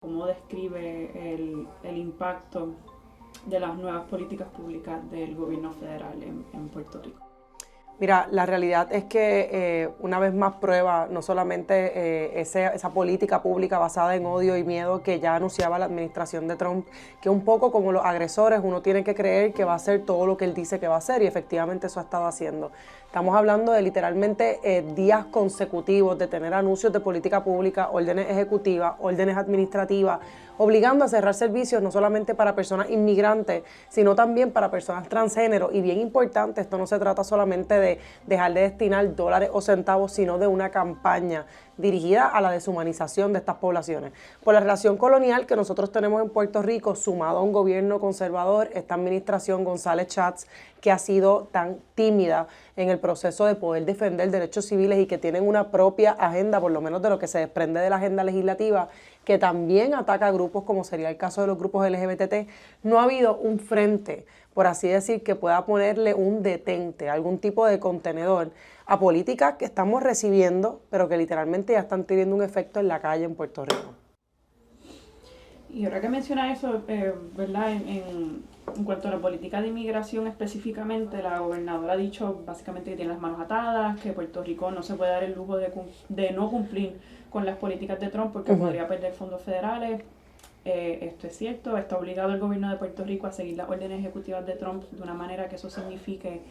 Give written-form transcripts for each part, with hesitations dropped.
¿Cómo describe el impacto de las nuevas políticas públicas del gobierno federal en Puerto Rico? Mira, la realidad es que una vez más prueba no solamente esa política pública basada en odio y miedo que ya anunciaba la administración de Trump, que un poco como los agresores uno tiene que creer que va a hacer todo lo que él dice que va a hacer, y efectivamente eso ha estado haciendo. Estamos hablando de literalmente días consecutivos de tener anuncios de política pública, órdenes ejecutivas, órdenes administrativas, obligando a cerrar servicios no solamente para personas inmigrantes, sino también para personas transgénero. Y bien importante, esto no se trata solamente de dejar de destinar dólares o centavos, sino de una campaña dirigida a la deshumanización de estas poblaciones. Por la relación colonial que nosotros tenemos en Puerto Rico, sumado a un gobierno conservador, esta administración González Chats, que ha sido tan tímida en el proceso de poder defender derechos civiles y que tienen una propia agenda, por lo menos de lo que se desprende de la agenda legislativa, que también ataca a grupos como sería el caso de los grupos LGBT, no ha habido un frente, por así decir, que pueda ponerle un detente, algún tipo de contenedor a políticas que estamos recibiendo, pero que literalmente ya están teniendo un efecto en la calle en Puerto Rico. Y ahora que menciona eso, ¿verdad? En cuanto a la política de inmigración específicamente, la gobernadora ha dicho básicamente que tiene las manos atadas, que Puerto Rico no se puede dar el lujo de no cumplir con las políticas de Trump porque podría perder fondos federales. Esto es cierto, está obligado el gobierno de Puerto Rico a seguir las órdenes ejecutivas de Trump de una manera que eso signifique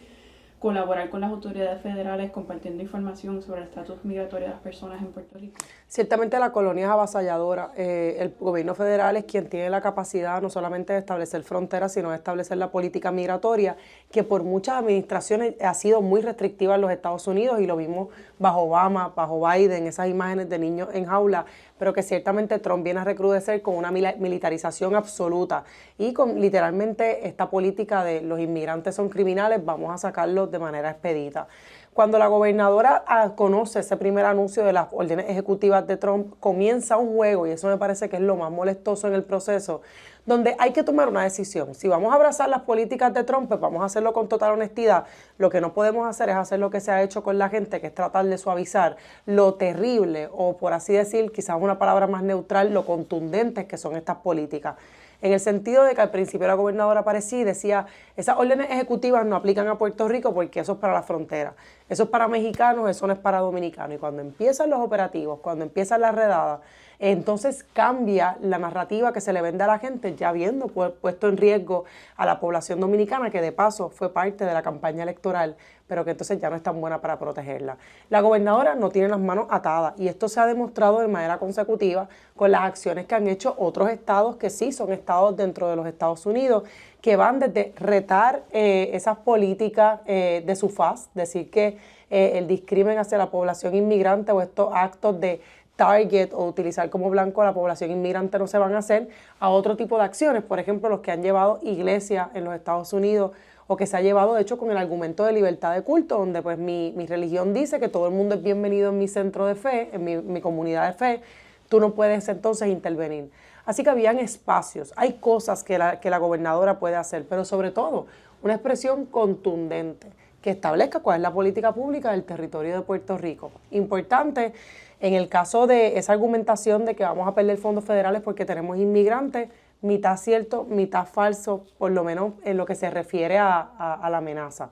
colaborar con las autoridades federales compartiendo información sobre el estatus migratorio de las personas en Puerto Rico. Ciertamente la colonia es avasalladora. El gobierno federal es quien tiene la capacidad no solamente de establecer fronteras, sino de establecer la política migratoria, que por muchas administraciones ha sido muy restrictiva en los Estados Unidos, y lo vimos bajo Obama, bajo Biden, esas imágenes de niños en jaula, pero que ciertamente Trump viene a recrudecer con una militarización absoluta y con literalmente esta política de los inmigrantes son criminales, vamos a sacarlos de manera expedita. Cuando la gobernadora conoce ese primer anuncio de las órdenes ejecutivas de Trump, comienza un juego, y eso me parece que es lo más molestoso en el proceso, donde hay que tomar una decisión. Si vamos a abrazar las políticas de Trump, pues vamos a hacerlo con total honestidad. Lo que no podemos hacer es hacer lo que se ha hecho con la gente, que es tratar de suavizar lo terrible, o por así decir, quizás una palabra más neutral, lo contundentes que son estas políticas. En el sentido de que al principio la gobernadora aparecía y decía, esas órdenes ejecutivas no aplican a Puerto Rico porque eso es para la frontera, eso es para mexicanos, eso no es para dominicanos. Y cuando empiezan los operativos, cuando empiezan las redadas, entonces cambia la narrativa que se le vende a la gente, ya habiendo puesto en riesgo a la población dominicana, que de paso fue parte de la campaña electoral, pero que entonces ya no es tan buena para protegerla. La gobernadora no tiene las manos atadas, y esto se ha demostrado de manera consecutiva con las acciones que han hecho otros estados que sí son estados dentro de los Estados Unidos, que van desde retar esas políticas de su faz, decir que el discrimen hacia la población inmigrante o estos actos de target o utilizar como blanco a la población inmigrante no se van a hacer, a otro tipo de acciones, por ejemplo, los que han llevado iglesias en los Estados Unidos, o que se ha llevado, de hecho, con el argumento de libertad de culto, donde pues mi religión dice que todo el mundo es bienvenido en mi centro de fe, en mi comunidad de fe, tú no puedes entonces intervenir. Así que habían espacios, hay cosas que la gobernadora puede hacer, pero sobre todo una expresión contundente que establezca cuál es la política pública del territorio de Puerto Rico. Importante, en el caso de esa argumentación de que vamos a perder fondos federales porque tenemos inmigrantes, mitad cierto, mitad falso, por lo menos en lo que se refiere a la amenaza.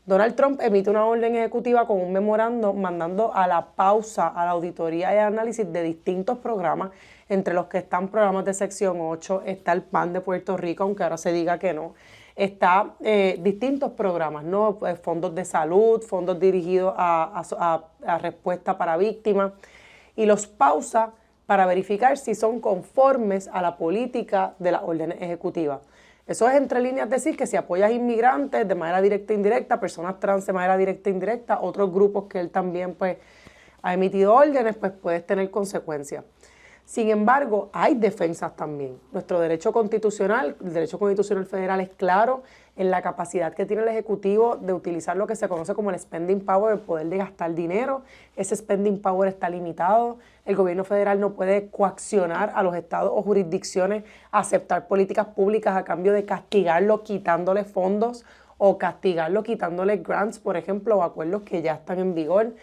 Donald Trump emite una orden ejecutiva con un memorando mandando a la pausa a la auditoría y análisis de distintos programas, entre los que están programas de sección 8, está el PAN de Puerto Rico, aunque ahora se diga que no, está distintos programas, ¿no? Fondos de salud, fondos dirigidos a respuesta para víctimas, y los pausa para verificar si son conformes a la política de las órdenes ejecutivas. Eso es, entre líneas, decir que si apoyas inmigrantes de manera directa e indirecta, personas trans de manera directa e indirecta, otros grupos que él también pues ha emitido órdenes, pues puedes tener consecuencias. Sin embargo, hay defensas también. Nuestro derecho constitucional, el derecho constitucional federal, es claro en la capacidad que tiene el Ejecutivo de utilizar lo que se conoce como el spending power, el poder de gastar dinero. Ese spending power está limitado. El gobierno federal no puede coaccionar a los estados o jurisdicciones a aceptar políticas públicas a cambio de castigarlo quitándole fondos, o castigarlo quitándole grants, por ejemplo, o acuerdos que ya están en vigor.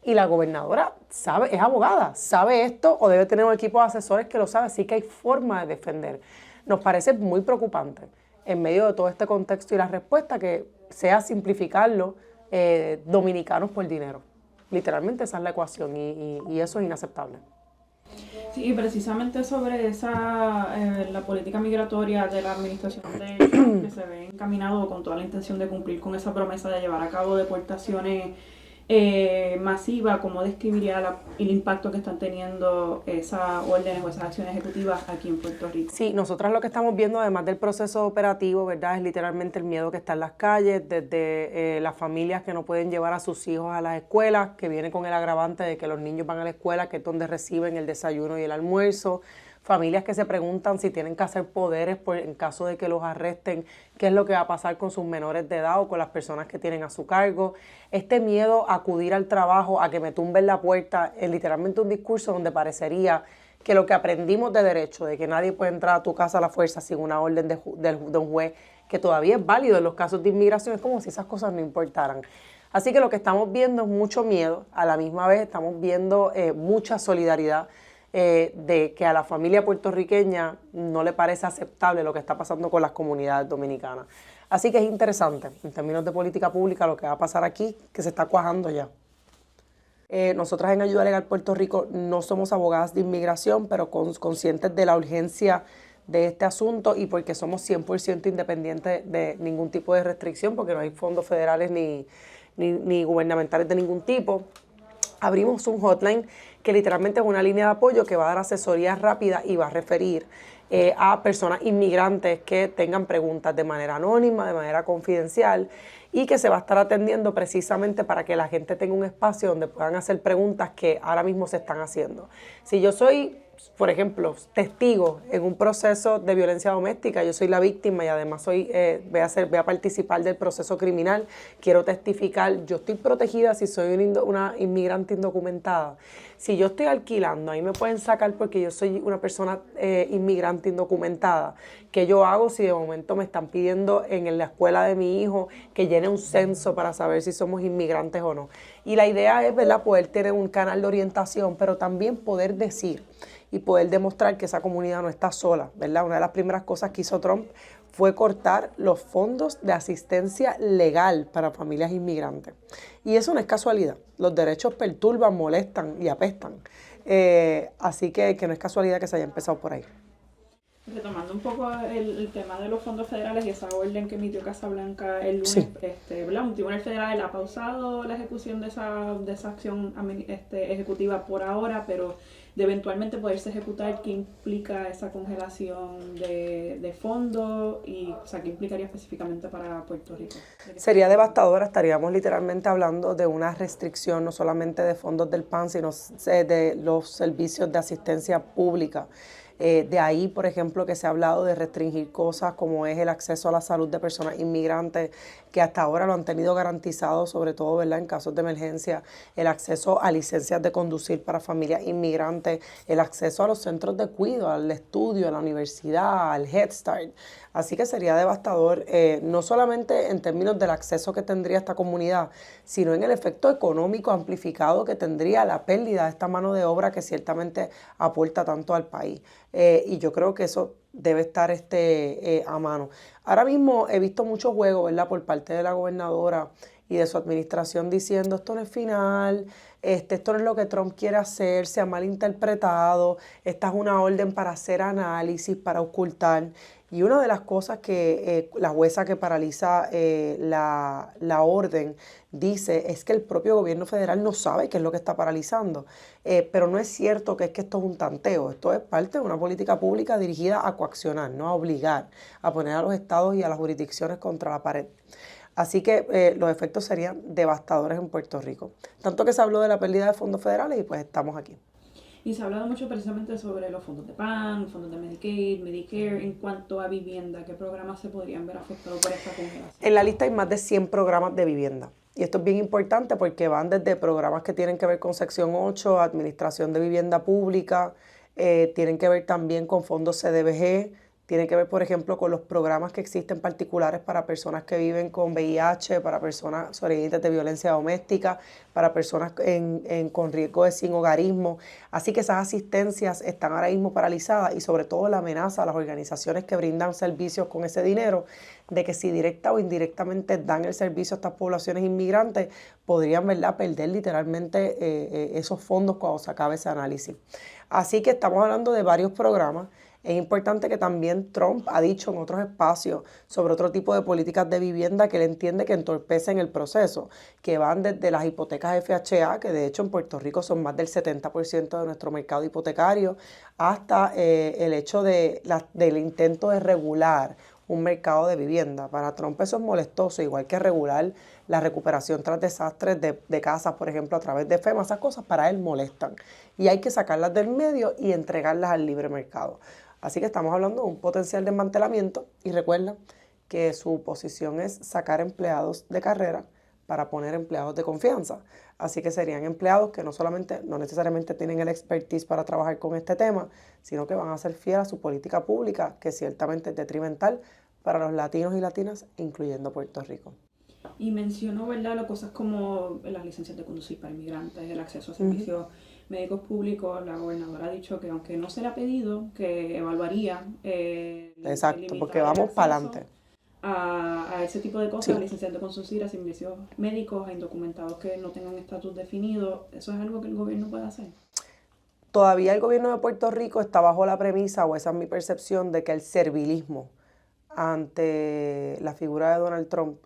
Y la gobernadora sabe, es abogada, sabe esto o debe tener un equipo de asesores que lo sabe, así que hay forma de defender. Nos parece muy preocupante en medio de todo este contexto y la respuesta que sea simplificarlo, dominicanos por dinero. Literalmente esa es la ecuación y eso es inaceptable. Sí, y precisamente sobre la política migratoria de la administración de Trump, que se ve encaminado con toda la intención de cumplir con esa promesa de llevar a cabo deportaciones masivas. ¿Cómo describiría el impacto que están teniendo esas órdenes o esas acciones ejecutivas aquí en Puerto Rico? Sí, nosotras lo que estamos viendo, además del proceso operativo, ¿verdad?, es literalmente el miedo que está en las calles, desde las familias que no pueden llevar a sus hijos a las escuelas, que viene con el agravante de que los niños van a la escuela, que es donde reciben el desayuno y el almuerzo. Familias que se preguntan si tienen que hacer poderes en caso de que los arresten, qué es lo que va a pasar con sus menores de edad o con las personas que tienen a su cargo. Este miedo a acudir al trabajo, a que me tumben la puerta, es literalmente un discurso donde parecería que lo que aprendimos de derecho, de que nadie puede entrar a tu casa a la fuerza sin una orden de un juez, que todavía es válido en los casos de inmigración, es como si esas cosas no importaran. Así que lo que estamos viendo es mucho miedo, a la misma vez estamos viendo mucha solidaridad, de que a la familia puertorriqueña no le parece aceptable lo que está pasando con las comunidades dominicanas. Así que es interesante, en términos de política pública, lo que va a pasar aquí, que se está cuajando ya. Nosotras en Ayuda Legal Puerto Rico no somos abogadas de inmigración, pero conscientes de la urgencia de este asunto y porque somos 100% independientes de ningún tipo de restricción, porque no hay fondos federales ni gubernamentales de ningún tipo. Abrimos un hotline que literalmente es una línea de apoyo que va a dar asesoría rápida y va a referir a personas inmigrantes que tengan preguntas de manera anónima, de manera confidencial, y que se va a estar atendiendo precisamente para que la gente tenga un espacio donde puedan hacer preguntas que ahora mismo se están haciendo. Si yo soy, por ejemplo, testigo en un proceso de violencia doméstica, yo soy la víctima y además voy a participar del proceso criminal, quiero testificar, yo estoy protegida si soy una inmigrante indocumentada. Si yo estoy alquilando, ahí me pueden sacar porque yo soy una persona inmigrante indocumentada. ¿Qué yo hago si de momento me están pidiendo en la escuela de mi hijo que llene un censo para saber si somos inmigrantes o no? Y la idea es, ¿verdad?, poder tener un canal de orientación, pero también poder decir y poder demostrar que esa comunidad no está sola, ¿verdad? Una de las primeras cosas que hizo Trump fue cortar los fondos de asistencia legal para familias inmigrantes. Y eso no es casualidad. Los derechos perturban, molestan y apestan. Así que no es casualidad que se haya empezado por ahí. Retomando un poco el tema de los fondos federales y esa orden que emitió Casablanca el lunes, Sí. Un tribunal federal ha pausado la ejecución de esa acción ejecutiva por ahora, pero de eventualmente poderse ejecutar, ¿qué implica esa congelación de fondos y, o sea, qué implicaría específicamente para Puerto Rico? Sería devastadora, estaríamos literalmente hablando de una restricción no solamente de fondos del PAN, sino de los servicios de asistencia pública. De ahí, por ejemplo, que se ha hablado de restringir cosas como es el acceso a la salud de personas inmigrantes, que hasta ahora lo han tenido garantizado, sobre todo, ¿verdad?, en casos de emergencia, el acceso a licencias de conducir para familias inmigrantes, el acceso a los centros de cuidado, al estudio, a la universidad, al Head Start. Así que sería devastador, no solamente en términos del acceso que tendría esta comunidad, sino en el efecto económico amplificado que tendría la pérdida de esta mano de obra que ciertamente aporta tanto al país. Y yo creo que eso debe estar a mano. Ahora mismo he visto mucho juego, ¿verdad?, por parte de la gobernadora y de su administración diciendo esto no es final, esto no es lo que Trump quiere hacer, se ha malinterpretado, esta es una orden para hacer análisis, para ocultar. Y una de las cosas que la jueza que paraliza la orden dice es que el propio gobierno federal no sabe qué es lo que está paralizando. Pero no es cierto que esto es un tanteo, esto es parte de una política pública dirigida a coaccionar, no a obligar, a poner a los estados y a las jurisdicciones contra la pared. Así que los efectos serían devastadores en Puerto Rico. Tanto que se habló de la pérdida de fondos federales y pues estamos aquí. Y se ha hablado mucho precisamente sobre los fondos de PAN, fondos de Medicaid, Medicare, en cuanto a vivienda. ¿Qué programas se podrían ver afectados por esta congelación? En la lista hay más de 100 programas de vivienda. Y esto es bien importante porque van desde programas que tienen que ver con Sección 8, Administración de Vivienda Pública, tienen que ver también con fondos CDBG, Tiene que ver, por ejemplo, con los programas que existen particulares para personas que viven con VIH, para personas sobrevivientes de violencia doméstica, para personas con riesgo de sinhogarismo. Así que esas asistencias están ahora mismo paralizadas y sobre todo la amenaza a las organizaciones que brindan servicios con ese dinero de que si directa o indirectamente dan el servicio a estas poblaciones inmigrantes, podrían, ¿verdad?, perder literalmente esos fondos cuando se acabe ese análisis. Así que estamos hablando de varios programas. Es importante que también Trump ha dicho en otros espacios sobre otro tipo de políticas de vivienda que él entiende que entorpecen el proceso, que van desde las hipotecas FHA, que de hecho en Puerto Rico son más del 70% de nuestro mercado hipotecario, hasta el hecho del intento de regular un mercado de vivienda. Para Trump eso es molestoso, igual que regular la recuperación tras desastres de casas, por ejemplo, a través de FEMA. Esas cosas para él molestan y hay que sacarlas del medio y entregarlas al libre mercado. Así que estamos hablando de un potencial desmantelamiento y recuerda que su posición es sacar empleados de carrera para poner empleados de confianza. Así que serían empleados que no necesariamente tienen el expertise para trabajar con este tema, sino que van a ser fieles a su política pública, que ciertamente es detrimental para los latinos y latinas, incluyendo Puerto Rico. Y mencionó, ¿verdad?, las cosas como las licencias de conducir para inmigrantes, el acceso a servicios médicos públicos. La gobernadora ha dicho que aunque no se le ha pedido, que evaluaría exacto, porque vamos para adelante. A ese tipo de cosas, licencias de conducir, a servicios médicos, a indocumentados que no tengan estatus definido. ¿Eso es algo que el gobierno puede hacer? Todavía el gobierno de Puerto Rico está bajo la premisa, o esa es mi percepción, de que el servilismo ante la figura de Donald Trump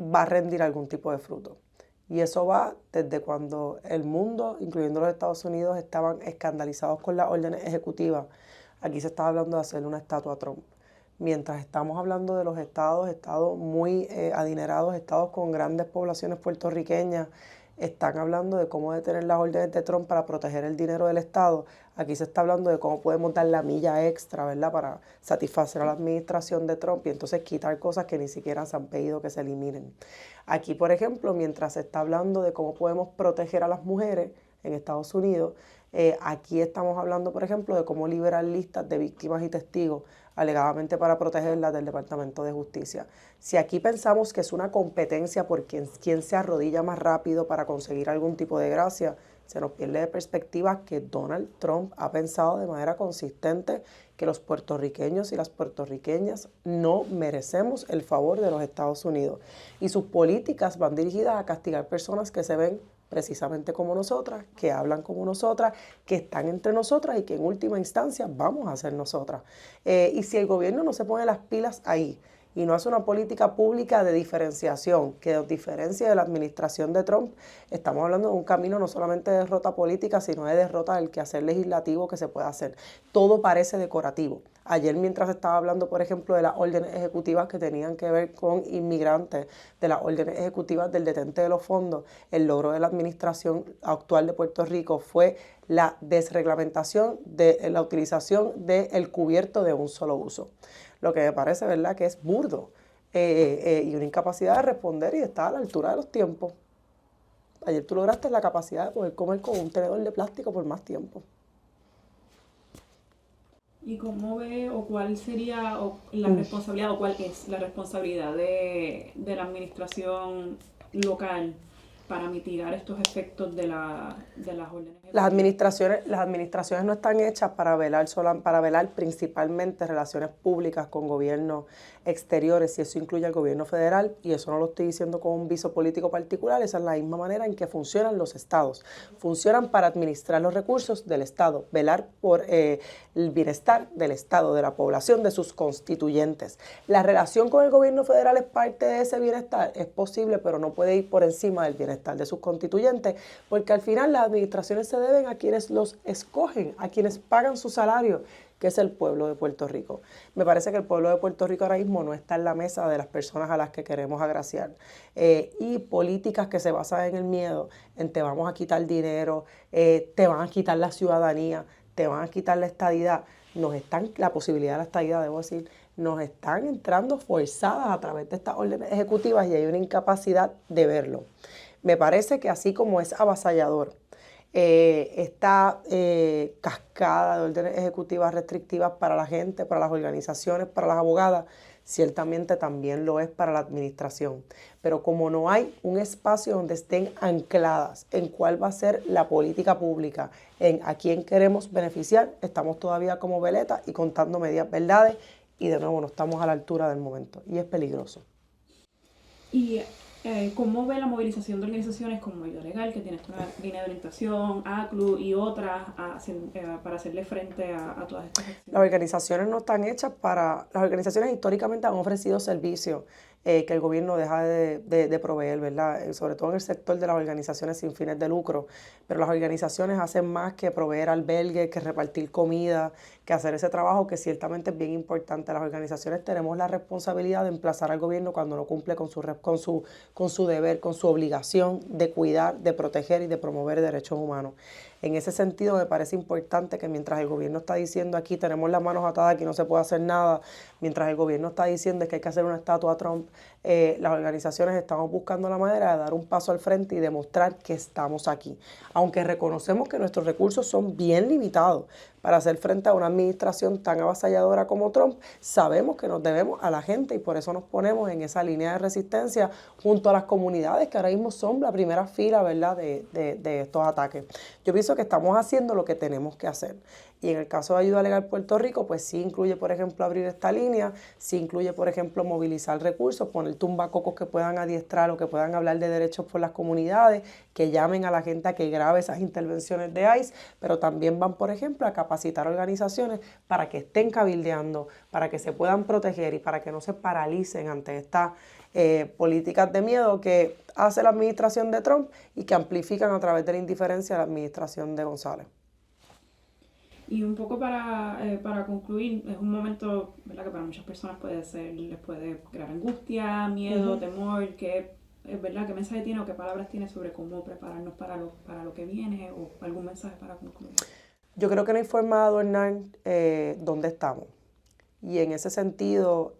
va a rendir algún tipo de fruto. Y eso va desde cuando el mundo, incluyendo los Estados Unidos, estaban escandalizados con las órdenes ejecutivas. Aquí se estaba hablando de hacerle una estatua a Trump. Mientras estamos hablando de los estados muy adinerados, estados con grandes poblaciones puertorriqueñas, están hablando de cómo detener las órdenes de Trump para proteger el dinero del Estado. Aquí se está hablando de cómo podemos dar la milla extra, ¿verdad?, para satisfacer a la administración de Trump y entonces quitar cosas que ni siquiera se han pedido que se eliminen. Aquí, por ejemplo, mientras se está hablando de cómo podemos proteger a las mujeres en Estados Unidos, aquí estamos hablando, por ejemplo, de cómo liberar listas de víctimas y testigos alegadamente para protegerlas del Departamento de Justicia. Si aquí pensamos que es una competencia por quién se arrodilla más rápido para conseguir algún tipo de gracia, se nos pierde de perspectiva que Donald Trump ha pensado de manera consistente que los puertorriqueños y las puertorriqueñas no merecemos el favor de los Estados Unidos. Y sus políticas van dirigidas a castigar personas que se ven precisamente como nosotras, que hablan como nosotras, que están entre nosotras y que en última instancia vamos a ser nosotras. Y si el gobierno no se pone las pilas ahí y no hace una política pública de diferenciación que nos diferencie de la administración de Trump, estamos hablando de un camino no solamente de derrota política, sino de derrota del quehacer legislativo que se puede hacer. Todo parece decorativo. Ayer, mientras estaba hablando, por ejemplo, de las órdenes ejecutivas que tenían que ver con inmigrantes, de las órdenes ejecutivas del detente de los fondos, el logro de la administración actual de Puerto Rico fue la desreglamentación de la utilización del cubierto de un solo uso. Lo que me parece, ¿verdad?, que es burdo y una incapacidad de responder y de estar a la altura de los tiempos. Ayer tú lograste la capacidad de poder comer con un tenedor de plástico por más tiempo. ¿Y cómo ve o cuál sería la responsabilidad o cuál es la responsabilidad de la administración local para mitigar estos efectos de las órdenes? Las administraciones no están hechas para velar principalmente relaciones públicas con gobiernos exteriores, y eso incluye al gobierno federal, y eso no lo estoy diciendo con un viso político particular, esa es la misma manera en que funcionan los estados. Funcionan para administrar los recursos del estado, velar por el bienestar del estado, de la población, de sus constituyentes. La relación con el gobierno federal es parte de ese bienestar, es posible, pero no puede ir por encima del bienestar de sus constituyentes, porque al final las administraciones se deben a quienes los escogen, a quienes pagan su salario, que es el pueblo de Puerto Rico. Me parece que el pueblo de Puerto Rico ahora mismo no está en la mesa de las personas a las que queremos agraciar. Y políticas que se basan en el miedo, en te vamos a quitar dinero, te van a quitar la ciudadanía, te van a quitar la estadidad, la posibilidad de la estadidad, debo decir, nos están entrando forzadas a través de estas órdenes ejecutivas y hay una incapacidad de verlo. Me parece que así como es avasallador esta cascada de órdenes ejecutivas restrictivas para la gente, para las organizaciones, para las abogadas, ciertamente también lo es para la administración. Pero como no hay un espacio donde estén ancladas en cuál va a ser la política pública, en a quién queremos beneficiar, estamos todavía como veletas y contando medias verdades y de nuevo no estamos a la altura del momento y es peligroso. ¿Y cómo ve la movilización de organizaciones como Ayuda Legal, que tiene esta línea de orientación, ACLU y otras para hacerle frente a todas estas acciones? Las organizaciones no están hechas para... Las organizaciones históricamente han ofrecido servicios que el gobierno deja de proveer, ¿verdad? Sobre todo en el sector de las organizaciones sin fines de lucro. Pero las organizaciones hacen más que proveer albergues, que repartir comida, que hacer ese trabajo que ciertamente es bien importante. Las organizaciones tenemos la responsabilidad de emplazar al gobierno cuando no cumple con su deber, con su obligación de cuidar, de proteger y de promover derechos humanos. En ese sentido, me parece importante que mientras el gobierno está diciendo aquí tenemos las manos atadas, aquí no se puede hacer nada, mientras el gobierno está diciendo que hay que hacer una estatua a Trump, las organizaciones estamos buscando la manera de dar un paso al frente y demostrar que estamos aquí. Aunque reconocemos que nuestros recursos son bien limitados para hacer frente a una administración tan avasalladora como Trump, sabemos que nos debemos a la gente y por eso nos ponemos en esa línea de resistencia junto a las comunidades que ahora mismo son la primera fila, ¿verdad?, de estos ataques. Yo pienso que estamos haciendo lo que tenemos que hacer. Y en el caso de Ayuda Legal Puerto Rico, pues sí incluye, por ejemplo, abrir esta línea, sí incluye, por ejemplo, movilizar recursos, poner tumbacocos que puedan adiestrar o que puedan hablar de derechos por las comunidades, que llamen a la gente a que grabe esas intervenciones de ICE, pero también van, por ejemplo, a capacitar organizaciones para que estén cabildeando, para que se puedan proteger y para que no se paralicen ante estas políticas de miedo que hace la administración de Trump y que amplifican a través de la indiferencia de la administración de González. Y un poco para concluir, es un momento, ¿verdad?, que para muchas personas les puede crear angustia, miedo, temor, que es verdad, qué mensaje tiene o qué palabras tiene sobre cómo prepararnos para lo que viene o algún mensaje para concluir. Yo creo que no hay forma de adornar dónde estamos. Y en ese sentido,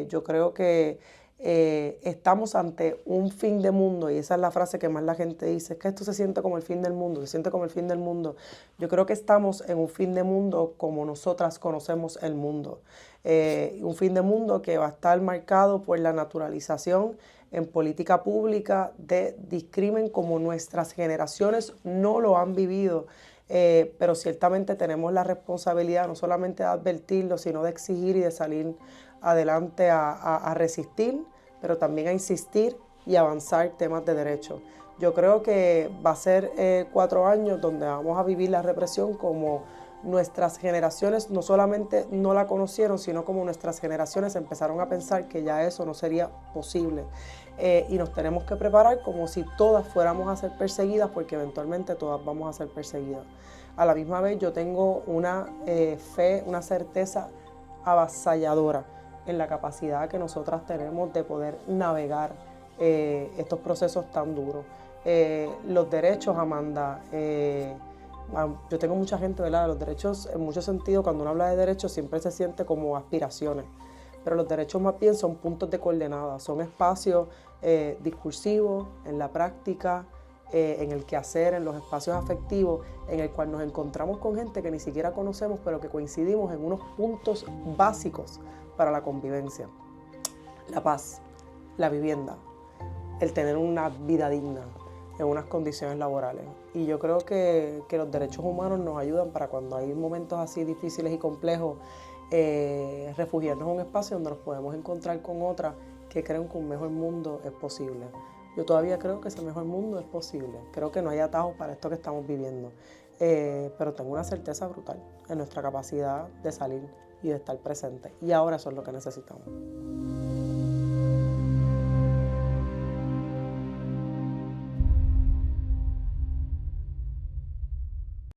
yo creo que estamos ante un fin de mundo, y esa es la frase que más la gente dice, es que esto se siente como el fin del mundo, se siente como el fin del mundo. Yo creo que estamos en un fin de mundo como nosotras conocemos el mundo. Un fin de mundo que va a estar marcado por la naturalización en política pública de discrimen como nuestras generaciones no lo han vivido. Pero ciertamente tenemos la responsabilidad no solamente de advertirlo, sino de exigir y de salir adelante a resistir, pero también a insistir y avanzar temas de derechos. Yo creo que va a ser 4 años donde vamos a vivir la represión como nuestras generaciones no solamente no la conocieron, sino como nuestras generaciones empezaron a pensar que ya eso no sería posible. Y nos tenemos que preparar como si todas fuéramos a ser perseguidas, porque eventualmente todas vamos a ser perseguidas. A la misma vez yo tengo una fe, una certeza avasalladora en la capacidad que nosotras tenemos de poder navegar estos procesos tan duros. Los derechos, Amanda, yo tengo mucha gente, ¿verdad? Los derechos, en muchos sentidos, cuando uno habla de derechos, siempre se siente como aspiraciones. Pero los derechos más bien son puntos de coordenada, son espacios discursivos, en la práctica, en el quehacer, en los espacios afectivos, en el cual nos encontramos con gente que ni siquiera conocemos, pero que coincidimos en unos puntos básicos para la convivencia. La paz, la vivienda, el tener una vida digna en unas condiciones laborales. Y yo creo que los derechos humanos nos ayudan para cuando hay momentos así difíciles y complejos, refugiarnos en un espacio donde nos podemos encontrar con otras que creen que un mejor mundo es posible. Yo todavía creo que ese mejor mundo es posible. Creo que no hay atajos para esto que estamos viviendo. Pero tengo una certeza brutal en nuestra capacidad de salir y de estar presente. Y ahora eso es lo que necesitamos.